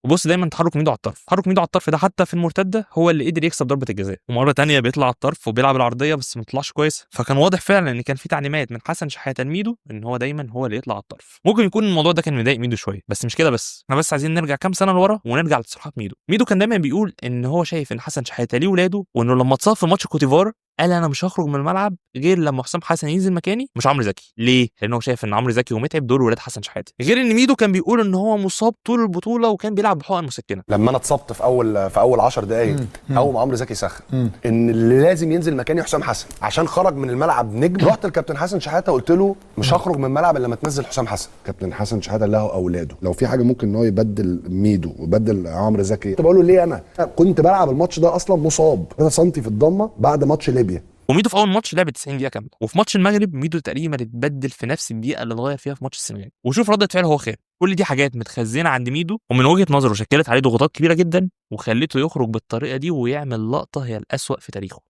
وبص دايما تحرك ميدو على الطرف، تحرك ميدو على الطرف ده حتى في المرتده هو اللي قدر يكسب ضربه الجزاء، ومره تانية بيطلع على الطرف وبيلعب العرضيه بس ما طلعش كويس. فكان واضح فعلا ان كان في تعليمات من حسن شحاته لميدو ان هو دايما هو اللي يطلع على الطرف. ممكن يكون الموضوع ده كان مضايق ميدو شويه، بس مش كده بس، احنا بس عايزين نرجع كام سنه لورا ونرجع لتصريحات ميدو. ميدو كان دايما بيقول ان هو شايف ان حسن شحاته ليه ولاده، وانه لما اتصاب في ماتش كوتيفار قال انا مش هخرج من الملعب غير لما حسام حسن ينزل مكاني مش عمرو زكي. ليه؟ لان هو شايف ان عمرو زكي ومتعب دول ولاد حسن شحاته. غير ان ميدو كان بيقول ان هو مصاب طول البطوله وكان بيلعب بحقن مسكنه. لما انا اتصبت في اول 10 دقائق اول ما عمرو زكي سخن ان اللي لازم ينزل مكاني حسام حسن عشان خرج من الملعب نجم. رحت للكابتن حسن شحاته قلت له مش هخرج من الملعب الا لما تنزل حسام حسن. كابتن حسن شحاته له اولاده، لو في حاجه ممكن ان هو يبدل ميدو ويبدل عمرو زكي. كنت بقول له ليه؟ انا كنت بلعب الماتش ده اصلا مصاب 3 سم في الضمه بعد ماتش ليبيا. وميدو في اول ماتش لعب 90 دقيقه كامله، وفي ماتش المغرب ميدو تقريبا اتبدل في نفس الدقيقه اللي اتغير فيها في ماتش السنغال. وشوف رده فعله هو خير. كل دي حاجات متخزنه عند ميدو ومن وجهه نظره شكلت عليه ضغوطات كبيره جدا وخلته يخرج بالطريقه دي ويعمل لقطه هي الاسوأ في تاريخه.